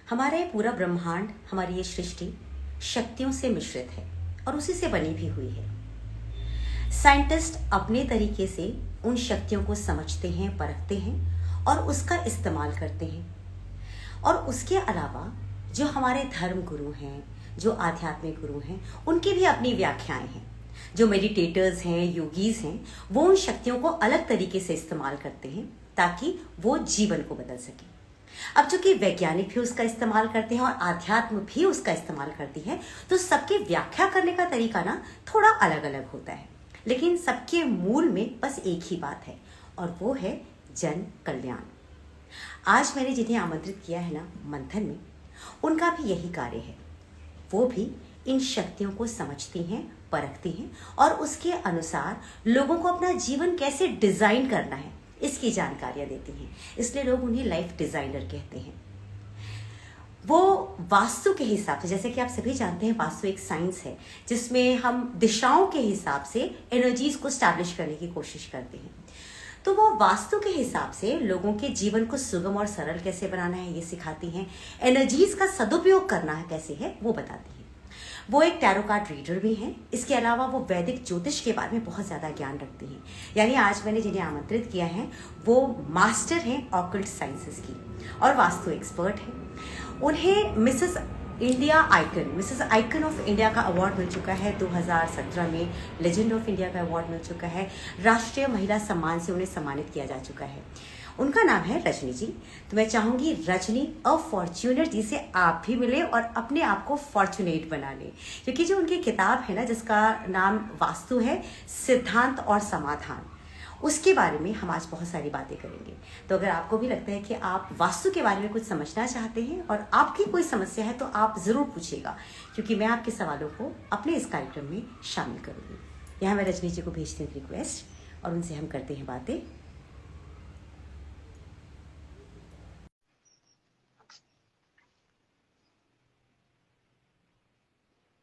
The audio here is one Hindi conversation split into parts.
हमारा ये पूरा ब्रह्मांड, हमारी ये सृष्टि शक्तियों से मिश्रित है और उसी से बनी भी हुई है। साइंटिस्ट अपने तरीके से उन शक्तियों को समझते हैं, परखते हैं और उसका इस्तेमाल करते हैं। और उसके अलावा जो हमारे धर्म गुरु हैं, जो आध्यात्मिक गुरु हैं, उनकी भी अपनी व्याख्याएं हैं। जो मेडिटेटर्स हैं, योगीज हैं, वो उन शक्तियों को अलग तरीके से इस्तेमाल करते हैं ताकि वो जीवन को बदल सके। अब चूंकि वैज्ञानिक भी उसका इस्तेमाल करते हैं और आध्यात्म भी उसका इस्तेमाल करती है, तो सबकी व्याख्या करने का तरीका ना थोड़ा अलग अलग होता है, लेकिन सबके मूल में बस एक ही बात है और वो है जन कल्याण। आज मैंने जिन्हें आमंत्रित किया है ना मंथन में, उनका भी यही कार्य है। वो भी इन शक्तियों को समझती हैं, परखती हैं और उसके अनुसार लोगों को अपना जीवन कैसे डिजाइन करना है इसकी जानकारियां देती हैं। इसलिए लोग उन्हें लाइफ डिजाइनर कहते हैं। वो वास्तु के हिसाब से, जैसे कि आप सभी जानते हैं, वास्तु एक साइंस है जिसमें हम दिशाओं के हिसाब से एनर्जीज को स्टैब्लिश करने की कोशिश करते हैं। तो वो वास्तु के हिसाब से लोगों के जीवन को सुगम और सरल कैसे बनाना है ये सिखाती हैं। एनर्जीज का सदुपयोग करना है कैसे है वो बताती हैं। वो एक टैरो कार्ड रीडर भी हैं। इसके अलावा वो वैदिक ज्योतिष के बारे में बहुत ज़्यादा ज्ञान रखती हैं। यानी आज मैंने जिन्हें आमंत्रित किया है वो मास्टर हैं ऑकल्ट साइंसेस की और वास्तु एक्सपर्ट हैं। उन्हें मिसेस आइकन ऑफ इंडिया का अवार्ड मिल चुका है। 2017 में लेजेंड ऑफ इंडिया का अवार्ड मिल चुका है। राष्ट्रीय महिला सम्मान से उन्हें सम्मानित किया जा चुका है। उनका नाम है रजनी जी। तो मैं चाहूंगी रजनी अ फॉर्च्यूनर जी से आप भी मिले और अपने आप को फॉर्चुनेट बना लें, क्योंकि जो उनकी किताब है ना जिसका नाम वास्तु है, सिद्धांत और समाधान, उसके बारे में हम आज बहुत सारी बातें करेंगे। तो अगर आपको भी लगता है कि आप वास्तु के बारे में कुछ समझना चाहते हैं और आपकी कोई समस्या है तो आप ज़रूर पूछिएगा, क्योंकि मैं आपके सवालों को अपने इस कार्यक्रम में शामिल करूँगी। यहाँ मैं रजनी जी को भेजती हूँ रिक्वेस्ट और उनसे हम करते हैं बातें।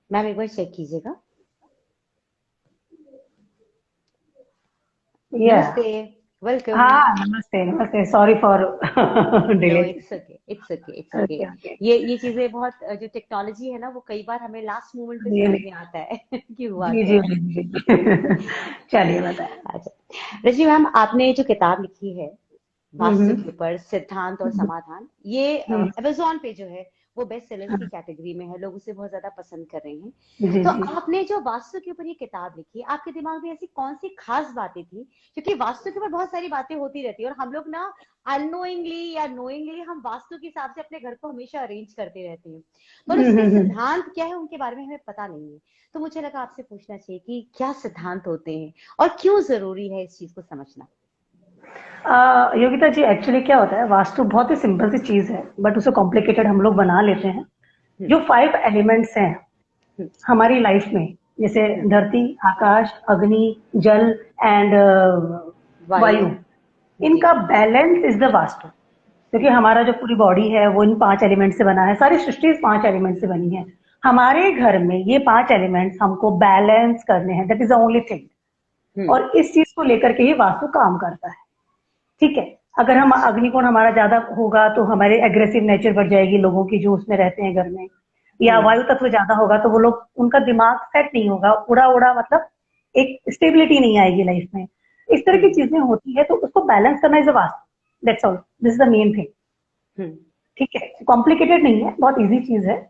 मैम एक बार चेक कीजिएगा। नमस्ते, वेलकम। हाँ, नमस्ते नमस्ते, sorry for no, delay. It's okay, it's okay, it's okay. Okay okay. ये चीजें बहुत, जो टेक्नोलॉजी है ना वो कई बार हमें लास्ट मोमेंट पे समझ रियली। में आता है कि हुआ जी क्या जी है। जी जी जी। चलिए बताएं। अच्छा रजनी मैम, आपने जो किताब लिखी है वास्तु हम्म के ऊपर, सिद्धांत और हम्म समाधान, ये हम्म, अमेज़न पे जो है वो बेस्ट सेलर्स की हाँ, कैटेगरी में है, लोग उसे बहुत ज्यादा पसंद कर रहे हैं। जी तो जी। आपने जो वास्तु के ऊपर ये किताब लिखी, आपके दिमाग में ऐसी कौन सी खास बातें थी? क्योंकि वास्तु के ऊपर बहुत सारी बातें होती रहती है और हम लोग ना अननोइंगली या नोइंगली हम वास्तु के हिसाब से अपने घर को हमेशा अरेंज करते रहते हैं, पर उसके हम्म। सिद्धांत क्या है उनके बारे में हमें पता नहीं है। तो मुझे लगा आपसे पूछना चाहिए कि क्या सिद्धांत होते हैं और क्यों जरूरी है इस चीज को समझना। योगिता जी, एक्चुअली क्या होता है, वास्तु बहुत ही सिंपल सी चीज है बट उसे कॉम्प्लिकेटेड हम लोग बना लेते हैं। हम्म। जो 5 एलिमेंट्स हैं हम्म। हमारी लाइफ में, जैसे हम्म। धरती, आकाश, अग्नि, जल एंड वायु। वायु, जी। इनका बैलेंस इज द वास्तु। क्योंकि हमारा जो पूरी बॉडी है वो इन 5 एलिमेंट से बना है, सारी सृष्टि इस 5 एलिमेंट से बनी है। हमारे घर में ये 5 एलिमेंट्स हमको बैलेंस करने हैं, that is the only thing. Hmm. और इस चीज को लेकर के ही वास्तु काम करता है। ठीक है। अगर हम अग्निकोण हमारा ज्यादा होगा तो हमारे एग्रेसिव नेचर बढ़ जाएगी लोगों की जो उसमें रहते हैं घर में, या हम्म। वायु तत्व ज्यादा होगा तो वो लोग, उनका दिमाग सेट नहीं होगा, उड़ा उड़ा, मतलब एक स्टेबिलिटी नहीं आएगी लाइफ में। इस तरह की हम्म। चीजें होती है, तो उसको बैलेंस करना is a vastu, that's all, this is the main thing. Hmm. ठीक है, कॉम्प्लिकेटेड नहीं है, बहुत इजी चीज है।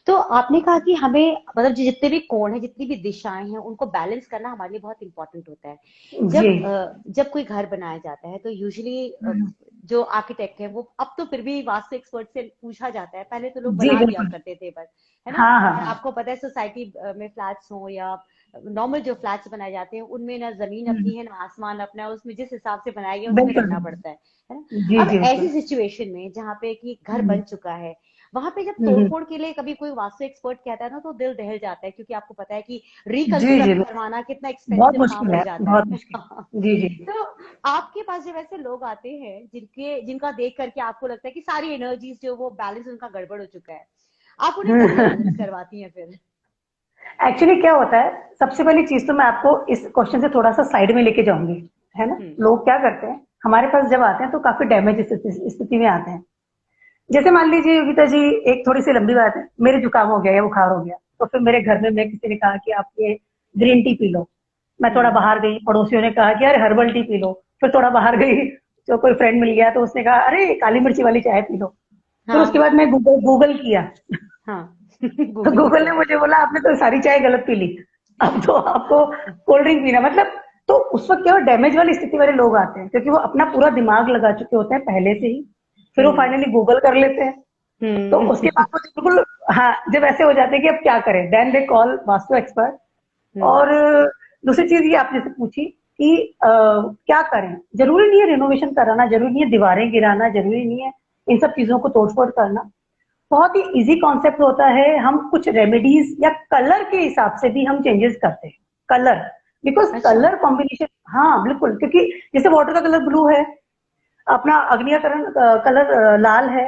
तो आपने कहा कि हमें मतलब जितने भी कोण है, जितनी भी दिशाएं हैं, उनको बैलेंस करना हमारे लिए बहुत इंपॉर्टेंट होता है। जी। जब कोई घर बनाया जाता है तो यूजुअली हम्म, जो आर्किटेक्ट है वो, अब तो फिर भी वास्तु एक्सपर्ट से पूछा जाता है, पहले तो लोग जी बना दिया बिल्कुल। करते थे बस, है ना। हाँ हाँ और हाँ। आपको पता है सोसाइटी में फ्लैट्स हो या नॉर्मल जो फ्लैट्स बनाए जाते हैं उनमें ना जमीन हम्म, अपनी है ना आसमान अपना है, उसमें जिस हिसाब से बनाया गया उसमें बिल्कुल रहना बिल्कुल। पड़ता है ना। जी अब जी ऐसी बिल्कुल। सिचुएशन में जहाँ पे कि घर हम्म बन चुका है, वहां पे जब हम्म, तोड़फोड़ के लिए कभी कोई वास्तु एक्सपर्ट कहता है ना तो दिल दहल जाता है, क्योंकि आपको पता है कि जी जी रिकंस्ट्रक्ट बिल्कुल। करवाना कितना बहुत एक्सपेंसिव काम मुश्किल हो है, जाता बहुत है मुश्किल। जी जी जी। तो आपके पास जब ऐसे लोग आते हैं जिनका देख करके आपको लगता है कि सारी एनर्जीज जो वो बैलेंस उनका गड़बड़ हो चुका है, आप उन्हें कैसे बैलेंस करवाती हैं फिर? एक्चुअली क्या होता है, सबसे पहली चीज तो मैं आपको इस क्वेश्चन से थोड़ा सा साइड में लेके जाऊंगी, है ना। हम्म। लोग क्या करते हैं, हमारे पास जब आते हैं तो काफी डैमेज स्थिति स्थिति में आते हैं। जैसे मान लीजिए गीता जी, एक थोड़ी सी लंबी बात है, मेरे जुकाम हो गया या बुखार हो गया, तो फिर मेरे घर में मैं किसी ने कहा कि आप ये ग्रीन टी पी लो। मैं थोड़ा हम्म। बाहर गई, पड़ोसियों ने कहा कि यार हर्बल टी पी लो। फिर थोड़ा बाहर गई, जो कोई फ्रेंड मिल गया तो उसने कहा अरे काली मिर्ची वाली चाय पी लो। फिर उसके हाँ। बाद मैं गूगल गूगल किया। हाँ। तो गूगल भी गूगल ने किया। मुझे बोला आपने तो सारी चाय गलत पी ली, अब तो आपको कोल्ड ड्रिंक पीना मतलब। तो उस वक्त क्या हो, डैमेज वाली स्थिति वाले लोग आते हैं क्योंकि वो अपना पूरा दिमाग लगा चुके होते हैं पहले से ही। फिर वो हम्म। फाइनली गूगल कर लेते हैं। तो उसके बाद हम्म। वो बिल्कुल, हाँ, जब ऐसे हो जाते हैं कि अब क्या करें, then they call vastu expert. Hmm. और दूसरी चीज ये आपने से पूछी कि क्या करें। जरूरी नहीं है रिनोवेशन कराना, जरूरी नहीं है दीवारें गिराना, जरूरी नहीं है इन सब चीजों को तोड़फोड़ करना। बहुत ही इजी कॉन्सेप्ट होता है, हम कुछ रेमेडीज या कलर के हिसाब से भी हम चेंजेस करते हैं। कलर, बिकॉज अच्छा। कलर कॉम्बिनेशन, हाँ बिल्कुल, क्योंकि जैसे वाटर का कलर ब्लू है, अपना अग्नियकरण कलर लाल है,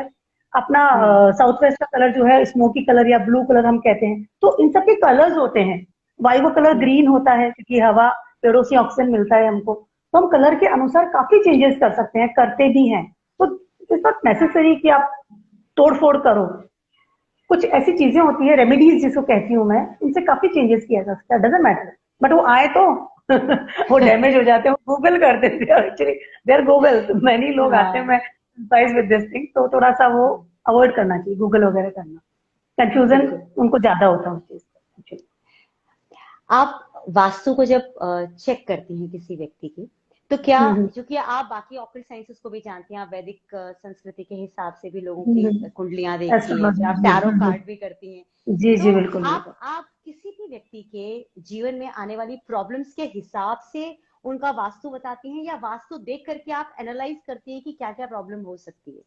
अपना हम्म। साउथ वेस्ट का कलर जो है स्मोकी कलर या ब्लू कलर हम कहते हैं, तो इन सब के कलर्स होते हैं। वायु का कलर हम्म। ग्रीन होता है क्योंकि हवा, पेड़ों से ऑक्सीजन मिलता है हमको, तो हम कलर के अनुसार काफी चेंजेस कर सकते हैं, करते भी हैं। तो इट्स नॉट नेसेसरी कि आप तोड़ फोड़ करो। कुछ ऐसी चीजें होती है, रेमेडीज जिसको कहती हूँ मैं, इनसे काफी चेंजेस किया जा सकता है, डजेंट मैटर। बट वो आए तो वो डैमेज हो जाते हैं, वो गूगल कर देते हैं एक्चुअली, देर गूगल मैनी लोग आते हैं, हाँ। मैं सिंपैथाइज विद दिस थिंग, तो थोड़ा सा वो अवॉइड करना चाहिए गूगल वगैरह करना। कंफ्यूजन बिल्कुल। उनको ज्यादा होता है उस चीज का actually। आप वास्तु को जब चेक करती हैं किसी व्यक्ति की, तो क्या, हम्म क्योंकि आप बाकी ऑकल्ट साइंसेस को भी जानती हैं, आप वैदिक संस्कृति के हिसाब से भी लोगों की कुंडलियां देखती हैं, फिर आप एस्ट्रोलॉजी, टैरो कार्ड भी करती हैं, जी तो जी बिल्कुल बिल्कुल। आप किसी भी व्यक्ति के जीवन में आने वाली प्रॉब्लम्स के हिसाब से उनका वास्तु बताती हैं, या वास्तु देख करके आप एनालाइज करती हैं कि क्या क्या प्रॉब्लम हो सकती है?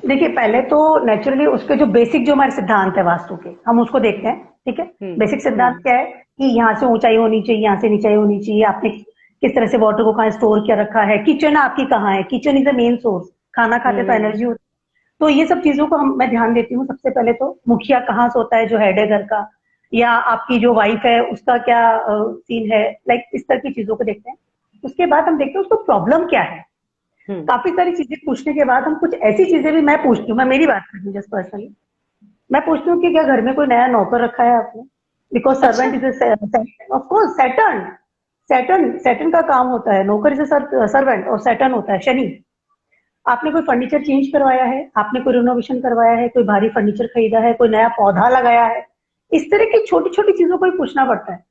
देखिए पहले तो नेचुरली उसके जो बेसिक, जो हमारे सिद्धांत है वास्तु के, हम उसको देखते हैं। ठीक है, हम्म। बेसिक सिद्धांत हम्म। क्या है कि यहाँ से ऊंचाई होनी चाहिए, यहाँ से नीचाई होनी चाहिए, आपने किस तरह से वाटर को कहाँ स्टोर किया रखा है, किचन आपकी कहाँ है, kitchen is the main source, खाना खाते तो हम्म। एनर्जी होती है। तो ये सब चीजों को मैं ध्यान देती हूँ। सबसे पहले तो मुखिया कहाँ सोता है, जो हेड है घर का, या आपकी जो वाइफ है उसका क्या सीन है, लाइक इस तरह की चीजों को देखते हैं। उसके बाद हम देखते हैं उसको प्रॉब्लम क्या है। हम्म। काफी सारी चीजें पूछने के बाद हम कुछ ऐसी चीजें भी मैं पूछती हूँ, मैं मेरी बात करती हूँ जस्ट पर्सनली। मैं पूछती हूँ कि क्या घर में कोई नया नौकर रखा है आपने, बिकॉज अच्छा। Servant is of course Saturn. Saturn Saturn का काम होता है, नौकर इज सर्वेंट, और सैटर्न होता है शनि। आपने कोई फर्नीचर चेंज करवाया है, आपने कोई रिनोवेशन करवाया है, कोई भारी फर्नीचर खरीदा है, कोई नया पौधा लगाया है, इस तरह की छोटी छोटी चीजों को ही पूछना पड़ता है।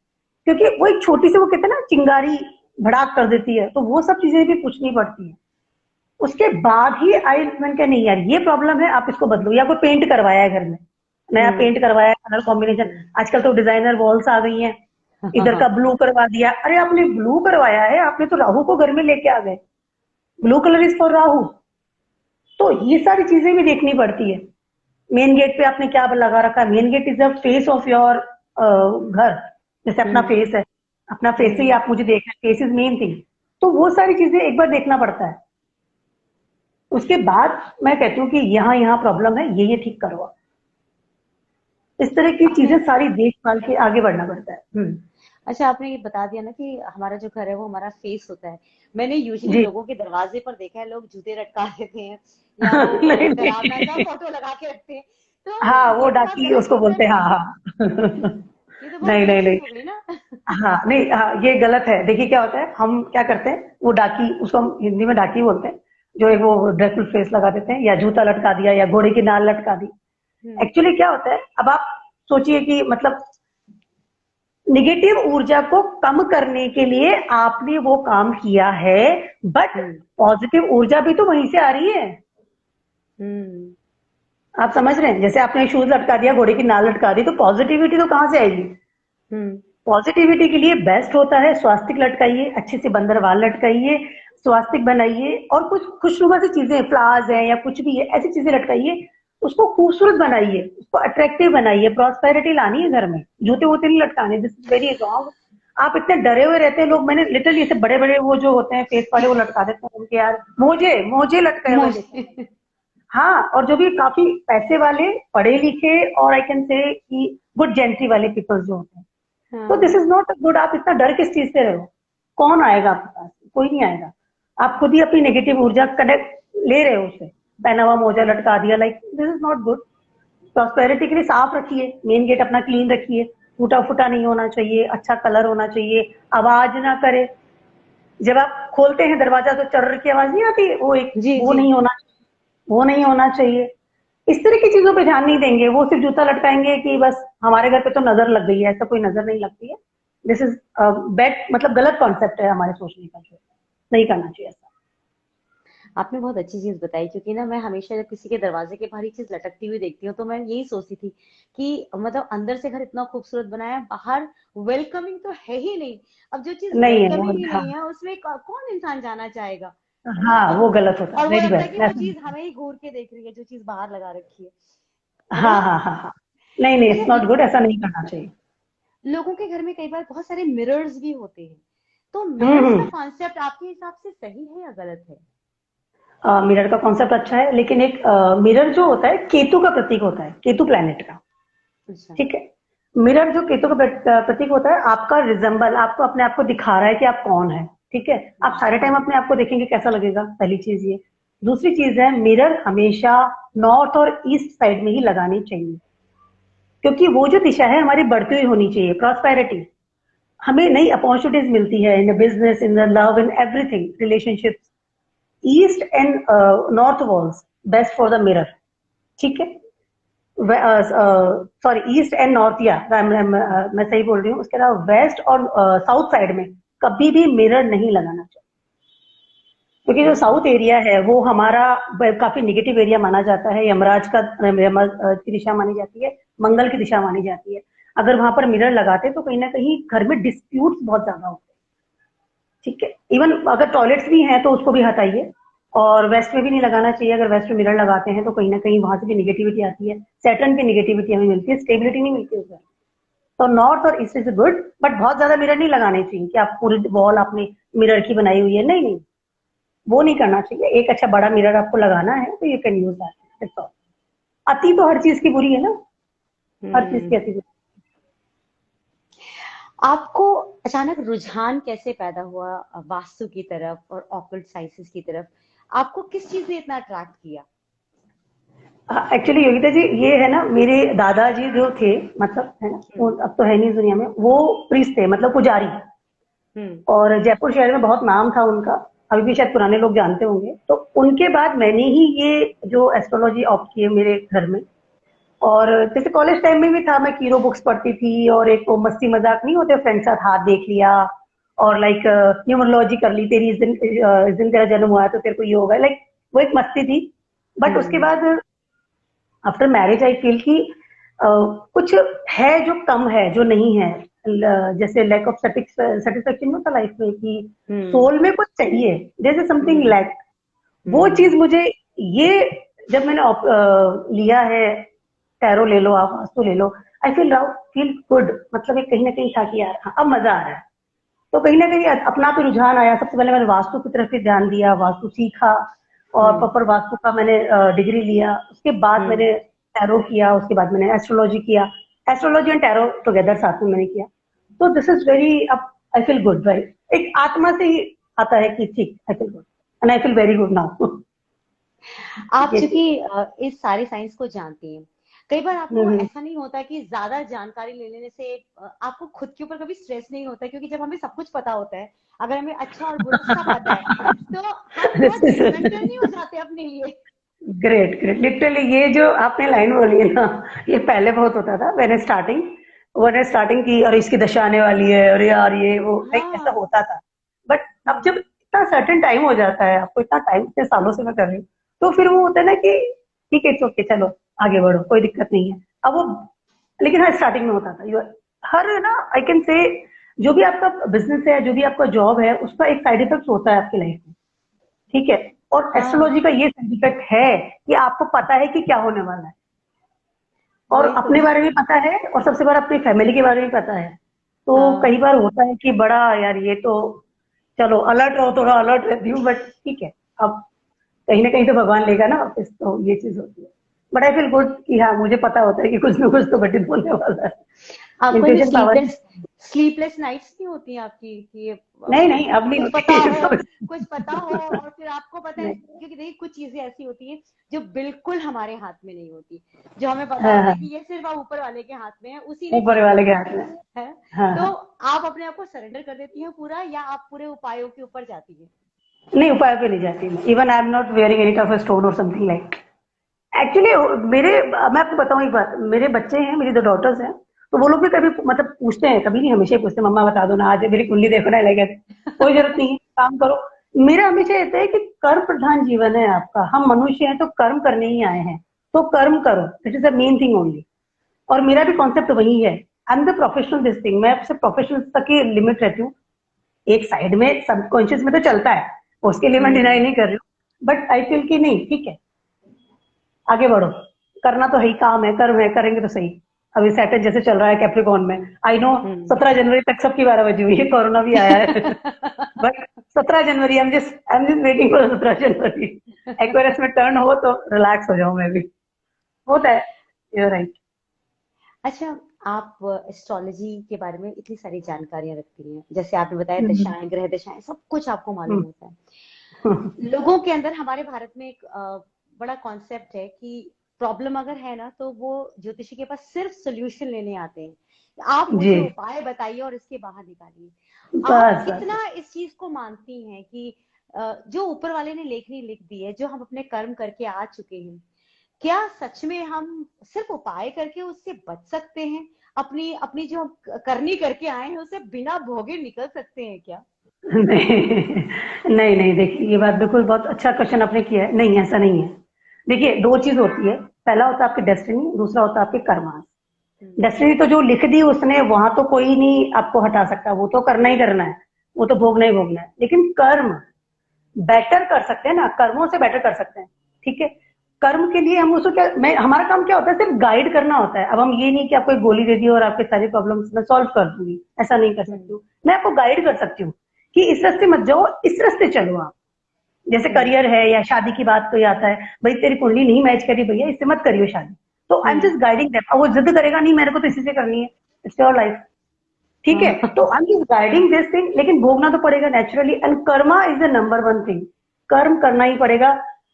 क्योंकि वो एक छोटी सी, वो कहते हैं ना, चिंगारी भड़ाक कर देती है, तो वो सब चीजें भी पूछनी पड़ती है। उसके बाद ही आई, मैंने कहा नहीं यार ये प्रॉब्लम है, आप इसको बदलो। या कोई पेंट करवाया है घर में, नया हम्म। पेंट करवाया है, कलर कॉम्बिनेशन, हम्म। आजकल तो डिजाइनर वॉल्स आ गई हैं, इधर का हाँ। ब्लू करवा दिया। अरे आपने ब्लू करवाया है, आपने तो राहु को घर में लेके आ गए, blue colour is for Rahu. तो ये सारी चीजें भी देखनी पड़ती है। मेन गेट पे आपने क्या लगा रखा है, main gate is the face of your घर। जैसे अपना हम्म। फेस है, अपना फेस से ही हम्म। आप मुझे देख रहे हैं, फेस इज मेन थिंग। तो वो सारी चीजें एक बार देखना पड़ता है। उसके बाद मैं कहती हूँ कि यहाँ यहाँ प्रॉब्लम है, ये ठीक करो आप। इस तरह की आपने, चीजें सारी देखभाल के आगे बढ़ना पड़ता है। अच्छा आपने ये बता दिया ना कि हमारा जो घर है वो हमारा फेस होता है। मैंने यूजुअली जी। लोगों के दरवाजे पर देखा है, लोग जूते लटका देते हैं, या वो नहीं डरावना सा नहीं, फोटो लगा के रखते हैं, तो हाँ वो ये तो बहुत डाकी गलत उसको चीज है बोलते हैं, ना? हाँ हाँ। ये तो बहुत नहीं गलत नहीं चीज नहीं, हो गई ना? हाँ नहीं, हाँ ये गलत है। देखिए क्या होता है, हम क्या करते हैं, वो डाकी, उसको हम हिंदी में डाकी बोलते हैं, जो एक वो ड्रेसफुल फेस लगा देते हैं, या जूता लटका दिया, या घोड़े की नाल लटका दी। हम्म। एक्चुअली क्या होता है, अब आप सोचिए कि मतलब निगेटिव ऊर्जा को कम करने के लिए आपने वो काम किया है, बट हम्म। पॉजिटिव ऊर्जा भी तो वहीं से आ रही है। हम्म। आप समझ रहे हैं, जैसे आपने शूज लटका दिया, घोड़े की नाल लटका दी, तो पॉजिटिविटी तो कहां से आएगी। हम्म। पॉजिटिविटी के लिए बेस्ट होता है स्वास्तिक लटकाइए, अच्छे से बंदरवाल लटकाइए, स्वास्तिक बनाइए, और कुछ खुशनुमा सी चीजें, फ्लावर्स हैं या कुछ भी है, ऐसी चीजें लटकाइए। उसको खूबसूरत बनाइए, उसको अट्रैक्टिव बनाइए, प्रॉस्पेरिटी लानी है घर में। जूते वूते नहीं लटकाने, दिस इज वेरी रॉन्ग। आप इतने डरे हुए रहते हैं लोग, मैंने लिटरली ऐसे बड़े बड़े वो जो होते हैं फेस वाले, वो लटका देते हैं उनके, यार मोजे मोजे लटके हुए देखे हैं। मुझे। हाँ, और जो भी काफी पैसे वाले, पढ़े लिखे, और आई कैन से कि गुड जेंट्री वाले पीपल जो होते हैं, तो दिस हाँ। Is not good. आप इतना डर किस चीज से रहे हो, कौन आएगा आपके पास, कोई नहीं आएगा। आप खुद ही अपनी नेगेटिव ऊर्जा कनेक्ट ले रहे हो उससे। पहना हुआ मोजा लटका दिया, like this is not good. Prosperity के लिए साफ रखिए, मेन गेट अपना क्लीन रखिए, टूटा फूटा नहीं होना चाहिए, अच्छा कलर होना चाहिए, आवाज ना करे। जब आप खोलते हैं दरवाजा तो चर्र की आवाज नहीं आती, जी वो जी। नहीं होना, वो नहीं होना चाहिए। इस तरह की चीजों पे ध्यान नहीं देंगे, वो सिर्फ जूता लटकाएंगे कि बस हमारे घर पे तो नजर लग गई है, ऐसा कोई नजर नहीं लगती है। दिस इज बैड, मतलब गलत कॉन्सेप्ट है हमारे सोचने का, जो नहीं करना चाहिए ऐसा। आपने बहुत अच्छी चीज बताई, क्योंकि ना मैं हमेशा जब किसी के दरवाजे के बाहर ये चीज लटकती हुई देखती हूँ तो मैं यही सोचती थी कि मतलब अंदर से घर इतना खूबसूरत बनाया है, बाहर वेलकमिंग तो है ही नहीं। अब जो चीज नहीं है वो, वेलकमिंग ही हाँ नहीं है उसमें कौन इंसान जाना चाहेगा, है ना। हाँ, वो गलत होता है, और वो वेरी लगता है बैड कि वो ऐसा। चीज हमें ही घूर के देख रही है, जो चीज बाहर लगा रखी है ना। हाँ हाँ हाँ हाँ, नहीं नहीं, इट्स अच्छा, नॉट गुड, ऐसा नहीं करना चाहिए। लोगों के घर में कई बार बहुत सारे मिरर्स भी होते हैं, तो मिरर्स का हम्म। कॉन्सेप्ट आपके हिसाब से सही है या गलत है? मिरर का कॉन्सेप्ट अच्छा है, लेकिन एक मिरर जो होता है केतु का प्रतीक होता है, केतु प्लैनेट का। अच्छा। ठीक है। मिरर जो केतु का प्रतीक होता है, आपका रिजेंबल, आपको अपने आप को दिखा रहा है कि आप कौन है। ठीक है। आप सारे टाइम अपने आप को देखेंगे कैसा लगेगा, पहली चीज ये। दूसरी चीज है, मिरर हमेशा नॉर्थ और ईस्ट साइड में ही लगानी चाहिए, क्योंकि वो जो दिशा है हमारी बढ़ती हुई होनी चाहिए, प्रॉस्पेरिटी। हमें नई अपॉर्चुनिटीज मिलती है in business, in love, in everything, relationship. East and north walls best for the mirror. ठीक है। सॉरी, ईस्ट एंड नॉर्थ, या मैं सही बोल रही हूँ। उसके अलावा वेस्ट और साउथ साइड में कभी भी मिरर नहीं लगाना चाहिए, क्योंकि जो ओह। साउथ एरिया है वो हमारा काफी निगेटिव एरिया माना जाता है, यमराज का यमराज की दिशा मानी जाती है, मंगल की दिशा मानी जाती है। अगर वहां पर मिरर लगाते तो कहीं ना कहीं घर में डिस्प्यूट बहुत ज्यादा होते हैं। ठीक है। इवन अगर टॉयलेट्स भी हैं तो उसको भी हटाइए, और वेस्ट में भी नहीं लगाना चाहिए। अगर वेस्ट में मिरर लगाते हैं तो कहीं ना कहीं वहां से भी निगेटिविटी आती है, सैटर्न की निगेटिविटी हमें मिलती है, स्टेबिलिटी नहीं मिलती उस घर। तो नॉर्थ और ईस्ट इज गुड, बट बहुत ज्यादा मिरर नहीं लगाने चाहिए कि आप पूरी वॉल आपने मिरर की बनाई हुई है, नहीं नहीं, वो नहीं करना चाहिए। एक अच्छा बड़ा मिरर आपको लगाना है तो यू कैन यूज दैट। अति तो हर चीज की बुरी है ना, हर चीज की हम्म। अति बुरी। आपको अचानक रुझान कैसे पैदा हुआ वास्तु की तरफ और ऑकल्ट साइंसेस की तरफ? आपको किस चीज ने इतना अट्रैक्ट किया? एक्चुअली योगिता जी, ये है ना, मेरे दादाजी जो थे, मतलब है ना, वो हम्म। अब तो है नहीं इस दुनिया में, वो प्रीस्ट थे, मतलब पुजारी। हम्म। और जयपुर शहर में बहुत नाम था उनका, अभी भी शायद पुराने लोग जानते होंगे। तो उनके बाद मैंने ही ये जो एस्ट्रोलॉजी ऑप्ट की है मेरे घर में। और जैसे कॉलेज टाइम में भी था, मैं कीरो बुक्स पढ़ती थी, और एक वो मस्ती मजाक नहीं होते, फ्रेंड साथ हाथ देख लिया, और लाइक न्यूमरोलॉजी कर ली, तेरी इस दिन तेरा जन्म हुआ है तो तेरे को ये होगा, लाइक वो एक मस्ती थी। बट उसके हम्म। बाद आफ्टर मैरिज आई फील कि कुछ है जो कम है, जो नहीं है। जैसे लैक ऑफ सेटिस्फेक्शन होता लाइफ में, कि हम्म। सोल में कुछ चाहिए, जैसे समथिंग हम्म। लैक। वो हम्म। चीज मुझे, ये जब मैंने लिया है, टैरो ले लो, आप वास्तु ले लो, आई फील गुड। मतलब एक कहीं ना कहीं था कि यार हाँ, अब मजा आ रहा है। तो कहीं ना कहीं अपना तो रुझान आया। सबसे पहले मैंने वास्तु की तरफ ही ध्यान दिया, वास्तु सीखा, और हम्म। प्रॉपर वास्तु का मैंने डिग्री लिया। उसके बाद हम्म। मैंने टैरो किया, उसके बाद मैंने एस्ट्रोलॉजी किया। एस्ट्रोलॉजी एंड टैरो टुगेदर साथ में मैंने किया। तो दिस इज वेरी, अब आई फील गुड, राइट। एक आत्मा से ही आता है कि ठीक, I feel good and I feel very good now. आप ये चूंकि चीज। इस सारे साइंस को जानती हैं, कई बार आपको हम्म। ऐसा नहीं होता कि ज्यादा जानकारी ले लेने से आपको खुद के ऊपर कभी स्ट्रेस नहीं होता? क्योंकि जब हमें सब कुछ पता होता है, अगर हमें अच्छा और बुरा सब पता है, तो हम बहुत जजमेंटल नहीं हो जाते अपने लिए? ग्रेट ग्रेट, लिटरली ये जो आपने लाइन बोली है ना, ये पहले बहुत होता था। मैंने स्टार्टिंग की, और इसकी दशा आने वाली है, और यार ये वो, लाइक ऐसा हाँ। होता था। बट अब हम्म। जब इतना सर्टेन टाइम हो जाता है, आपको इतना टाइम, इतने सालों से मैं कर रही हूँ, तो फिर वो होता है ना कि ठीक है, ओके, चलो आगे बढ़ो, कोई दिक्कत नहीं है। अब वो, लेकिन हाँ, स्टार्टिंग में होता था। हर ना, आई कैन से, जो भी आपका बिजनेस है, जो भी आपका जॉब है, उसका एक साइड इफेक्ट होता है आपकी लाइफ में। ठीक है। और हाँ। एस्ट्रोलॉजी का ये साइड इफेक्ट है कि आपको पता है कि क्या होने वाला है, और बिल्कुल। अपने बारे में पता है, और सबसे बड़ा अपनी फैमिली के बारे में पता है। तो हाँ। कई बार होता है कि बड़ा यार, ये तो, चलो अलर्ट रहो, थोड़ा अलर्ट रहती हूँ, बट ठीक है। अब कहीं ना कहीं तो भगवान लेगा ना वापस, तो ये चीज होती है। बट आई फील गुड कि हाँ, मुझे पता होता है कि कुछ ना कुछ तो घटित होने वाला है। आपको जो इंट्यूशन पावर। स्लीपलेस नाइट्स नहीं होती हैं आपकी कि नहीं नहीं, अब नहीं कुछ होती पता है हो, तो कुछ पता हो और फिर आपको पता है, नहीं। क्योंकि देखिए कुछ चीजें ऐसी होती हैं जो बिल्कुल हमारे हाथ में नहीं होती, जो हमें पता हाँ होता है हाँ, कि ये सिर्फ आप ऊपर वाले के हाथ में है, उसी ने ऊपर ठीक वाले के करना हाथ में। है। हाँ तो हाँ। आप अपने आप को सरेंडर कर देती हैं पूरा, या आप पूरे उपायों के ऊपर जाती हैं? नहीं, उपाय पे नहीं जाती मैं। Even I am not wearing any type of stone और समथिंग लाइक। एक्चुअली मेरे, मैं आपको बताऊं एक बात, मेरे बच्चे हैं, मेरी 2 डॉटर्स हैं, तो वो लोग भी कभी मतलब पूछते हैं, कभी नहीं, हमेशा ही पूछते हैं, मम्मा बता दो ना, आज मेरी कुंडली देखो ना, लगे कोई जरूरत नहीं है, काम करो। मेरा हमेशा रहता है कि कर्म प्रधान जीवन है आपका, हम मनुष्य हैं तो कर्म करने ही आए हैं, तो कर्म करो, this is the main thing only. और मेरा भी कॉन्सेप्ट वही है, I am the professional this thing, मैं सिर्फ प्रोफेशनल तक ही लिमिट रहती हूँ। एक साइड में सबकॉन्शियस में तो चलता है, उसके लिए मैं डिनाई नहीं कर रही हूँ, बट आई फील कि नहीं ठीक है, आगे बढ़ो, करना तो है ही, काम है, कर्म है, करेंगे तो सही। अभी सैटर्न जैसे चल रहा है कैप्रिकॉन में, आई नो हम्म। 17 जनवरी तक सबकी 12 बजी हुई है, कोरोना भी आया है but 17 January, I am just waiting for 17 January, Aquarius में टर्न हो तो रिलैक्स हो जाऊं मैं भी, होता है, यू राइट। अच्छा, आप एस्ट्रोलॉजी के बारे में इतनी सारी जानकारियां रखती हैं, जैसे आपने बताया दशाएं, ग्रह दशाएं, सब कुछ आपको मालूम होता है। लोगों के अंदर हमारे भारत में एक बड़ा कॉन्सेप्ट है कि प्रॉब्लम अगर है ना, तो वो ज्योतिषी के पास सिर्फ सोल्यूशन लेने आते हैं, आप जी, मुझे उपाय बताइए और इसके बाहर निकालिए। आप बस बस। कितना इस चीज को मानती हैं कि जो ऊपर वाले ने लेखनी लिख दी है, जो हम अपने कर्म करके आ चुके हैं, क्या सच में हम सिर्फ उपाय करके उससे बच सकते हैं? अपनी अपनी जो हम करनी करके आए हैं उससे बिना भोगे निकल सकते हैं क्या? नहीं नहीं नहीं, देखिए ये बात बिल्कुल बहुत अच्छा क्वेश्चन आपने किया है, नहीं ऐसा नहीं है। देखिए 2 चीज होती है, पहला होता है आपकी डेस्टिनी, दूसरा होता है आपके कर्मास। हम्म। डेस्टिनी तो जो लिख दी उसने, वहां तो कोई नहीं आपको हटा सकता, वो तो करना ही करना है, वो तो भोगना ही भोगना है। लेकिन कर्म बेटर कर सकते हैं ना, कर्मों से बेटर कर सकते हैं, ठीक है। कर्म के लिए हम उसको क्या, मैं, हमारा काम क्या होता है, सिर्फ गाइड करना होता है। अब हम ये नहीं कि आपको एक गोली दे दी और आपके सारी प्रॉब्लम्स मैं सॉल्व कर दूंगी, ऐसा नहीं कर सकती हम्म। हूँ। मैं आपको गाइड कर सकती हूँ कि इस रास्ते मत जाओ, इस रास्ते चलो आप। जैसे हम्म। करियर है या शादी की बात कोई आता है, भाई तेरी कुंडली नहीं मैच करी भैया, इससे मत करियो शादी, तो I am hmm. Just guiding them. अब वो जिद करेगा नहीं मेरे को तो इसी से करनी है, इट्स योर लाइफ, ठीक है। हाँ। तो I am just guiding this thing, लेकिन भोगना तो पड़ेगा naturally, and Karma is the number one thing. कर्म करना ही पड़ेगा,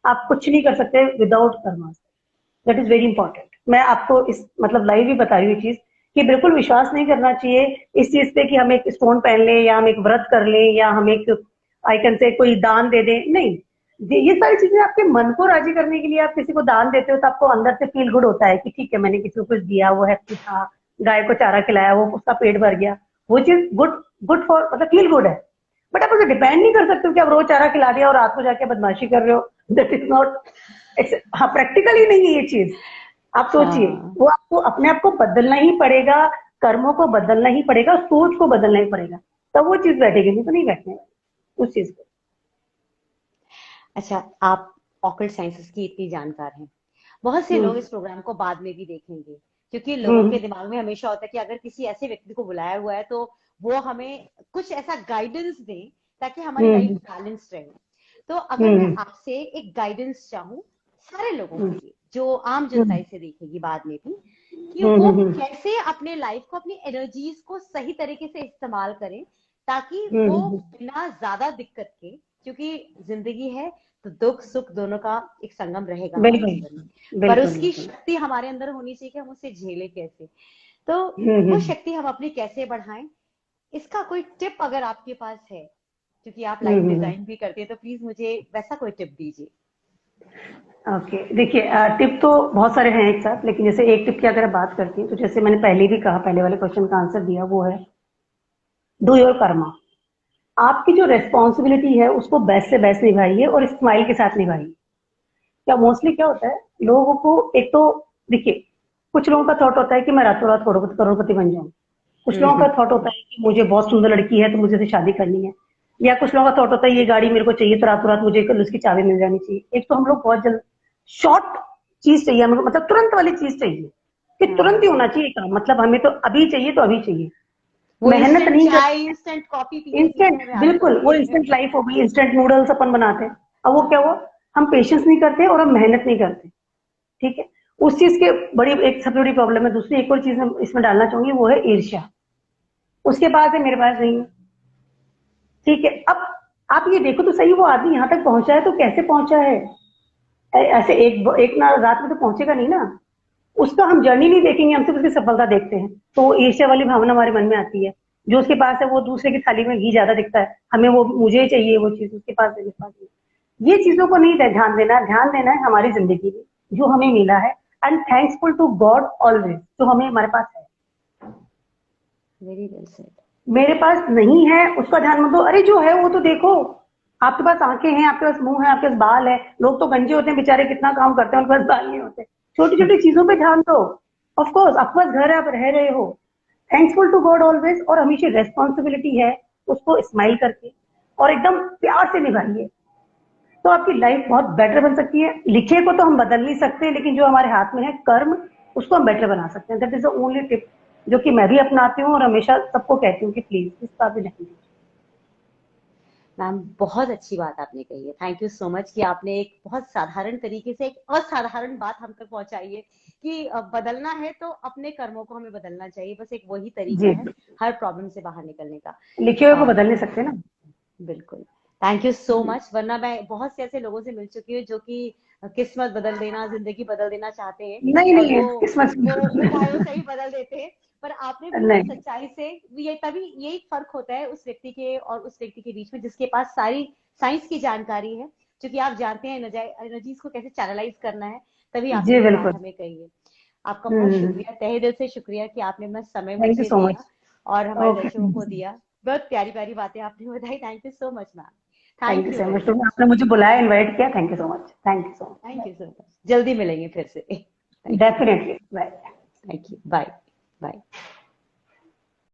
आप कुछ नहीं कर सकते without Karma, that is very important. मैं आपको इस मतलब लाइव ही बता रही हूँ चीज, कि बिल्कुल विश्वास नहीं करना चाहिए इस चीज पे कि हम एक स्टोन पहन लें या हम एक व्रत कर लें या हम एक आइकन से कोई दान दे दें, नहीं। ये सारी चीजें आपके मन को राजी करने के लिए, आप किसी को दान देते हो तो आपको अंदर से फील गुड होता है कि ठीक है मैंने किसी को कुछ दिया, वो हैप्पी था, गाय को चारा खिलाया, वो उसका पेट भर गया, वो चीज गुड, गुड फॉर मतलब फील गुड है। बट आप उसे डिपेंड नहीं कर सकते हो कि आप रोज चारा खिला दिया और रात को जाके बदमाशी कर रहे हो, दैट इज नॉट, हाँ प्रैक्टिकल ही नहीं है ये चीज। आप सोचिए, हाँ। वो आपको अपने आप को बदलना ही पड़ेगा, कर्मों को बदलना ही पड़ेगा, सोच को बदलना ही पड़ेगा, तब वो चीज बैठेगी, नहीं तो नहीं बैठने वाली उस चीज को। अच्छा, आप ऑकल्ट साइंसेस की इतनी जानकार हैं, बहुत से लोग हम्म इस प्रोग्राम को बाद में भी देखेंगे, क्योंकि लोगों हम्म के दिमाग में हमेशा होता है कि अगर किसी ऐसे व्यक्ति को बुलाया हुआ है तो वो हमें कुछ ऐसा गाइडेंस दे ताकि हमारी लाइफ हम्म बैलेंस रहे। तो अगर मैं हम्म आपसे एक गाइडेंस चाहूँ सारे लोगों के हम्म लिए, जो आम जनता हम्म इसे देखेगी बाद में भी, कि हम्म वो हम्म कैसे अपने लाइफ को, अपनी एनर्जीज को सही तरीके से इस्तेमाल करें, ताकि वो हम्म, बिना ज्यादा दिक्कत के, क्योंकि जिंदगी है तो दुख सुख दोनों का एक संगम रहेगा हमारे बिल्कुल जीवन में, पर बिल्कुल उसकी बिल्कुल। शक्ति हमारे अंदर होनी चाहिए कि हम उसे झेले कैसे। तो वो हम्म शक्ति हम अपनी कैसे बढ़ाएं, इसका कोई टिप अगर आपके पास है, क्योंकि आप लाइफ हम्म। डिजाइन भी करते हैं, तो प्लीज मुझे वैसा कोई टिप दीजिए। ओके, देखिए टिप तो बहुत सारे हैं एक साथ, लेकिन जैसे एक टिप की अगर बात करती हूँ तो जैसे मैंने पहले भी कहा, पहले वाले क्वेश्चन का आंसर दिया, वो है डू योर कर्मा। आपकी जो रेस्पॉन्सिबिलिटी है उसको बेस्ट से बेस्ट निभाइए और स्माइल के साथ निभाइए। क्या मोस्टली क्या होता है लोगों को, एक तो देखिए, कुछ लोगों का थॉट होता है कि मैं रातों रात करोड़पति बन जाऊं, कुछ लोगों का हम्म। थॉट होता है कि मुझे बहुत सुंदर लड़की है तो मुझे से शादी करनी है, या कुछ लोगों का थॉट होता है ये गाड़ी मेरे को चाहिए तो रातों रात मुझे कल उसकी चाबी मिल जानी चाहिए। एक तो हम लोग बहुत जल्द शॉर्ट चीज चाहिए हमें, मतलब तुरंत वाली चीज चाहिए कि तुरंत ही हाँ, होना चाहिए काम, मतलब हमें तो अभी चाहिए तो अभी चाहिए, वो मेहनत इंस्टेंट नहीं कर, चाय इंस्टेंट कॉफी पीते पीते इंस्टेंट, हमें आदत बिल्कुल होती वो है। इंस्टेंट लाइफ हो गई, इंस्टेंट नूडल्स अपन बनाते हैं। अब वो क्या हुआ, हाँ। हम पेशेंस नहीं करते और हम मेहनत नहीं करते, ठीक है। उस चीज के बड़ी एक सबसे बड़ी प्रॉब्लम है। दूसरी एक और चीज मैं इसमें डालना चाहूंगी, वो है ईर्ष्या। उसके पास है, मेरे पास नहीं है। ठीक है, अब आप ये देखो तो सही, वो आदमी यहाँ तक पहुंचा है तो कैसे पहुंचा है? ऐसे एक ना रात में तो पहुंचेगा नहीं ना। उसका हम जर्नी नहीं देखेंगे, हम सिर्फ उसकी सफलता देखते हैं, तो वो ईर्ष्या वाली भावना हमारे मन में आती है। जो उसके पास है वो दूसरे की थाली में घी ज्यादा दिखता है, हमें वो, मुझे चाहिए वो चीज, उसके पास है, मेरे पास नहीं। ये चीजों को नहीं ध्यान देना, ध्यान देना है हमारी जिंदगी में जो हमें मिला है, and thankful to God always, जो हमें हमारे पास है। Very well said. मेरे पास नहीं है उसका ध्यान मत दो, अरे जो है वो तो देखो। आपके पास आंखें हैं, आपके पास मुंह है, आपके पास बाल है। लोग तो गंजे होते हैं बेचारे, कितना काम करते हैं, उनके पास बाल नहीं होते। छोटी छोटी चीजों पे ध्यान दो। ऑफ कोर्स आपके पास घर है, आप रह रहे हो, थैंक्सफुल टू गॉड ऑलवेज। और हमेशा रेस्पॉन्सिबिलिटी है, उसको स्माइल करके और एकदम प्यार से निभाइए, तो आपकी लाइफ बहुत बेटर बन सकती है। लिखे को तो हम बदल नहीं सकते, लेकिन जो हमारे हाथ में है कर्म, उसको हम बेटर बना सकते हैं। That is the only tip जो कि मैं भी अपनाती हूँ और हमेशा सबको कहती हूँ कि प्लीज इसका भी नहीं। मैम बहुत अच्छी बात आपने कही है, थैंक यू सो मच कि आपने एक बहुत साधारण तरीके से एक असाधारण बात हम तक पहुंचाई है कि बदलना है तो अपने कर्मों को हमें बदलना चाहिए, बस एक वही तरीका जी, है हर प्रॉब्लम से बाहर निकलने का। लिखे हुए को अ, बदल नहीं सकते ना। बिल्कुल, थैंक यू सो जी। मच। वरना मैं बहुत से ऐसे लोगों से मिल चुकी हूँ जो कि किस्मत बदल देना, जिंदगी बदल देना चाहते हैं, नहीं और नहीं, किस्मत वो से उपायों से ही बदल देते हैं। पर आपने बिल्कुल नहीं। सच्चाई से, ये तभी यही फर्क होता है उस व्यक्ति के और उस व्यक्ति के बीच में जिसके पास सारी साइंस की जानकारी है, क्योंकि आप जानते हैं एनर्जीज को कैसे चैनलाइज करना है। तभी आपने जी ये बात बिल्कुल। हमें कही है। आपका बहुत हम्म। शुक्रिया, तहे दिल से शुक्रिया कि आपने अपना समय थैंक यू मुझे सो दिया मच। और हमारे ओके, दर्शकों थैंक यू को सो मच। दिया। बहुत प्यारी प्यारी बातें आपने बताई, thank you so much ma'am. Thank thank you you so very much, तो मच। आपने मुझे बुलाया, इनवाइट किया, thank you so much, thank you so thank much. You so much, जल्दी मिलेंगे फिर से। Thank you. Definitely, bye. Thank you, bye. Bye.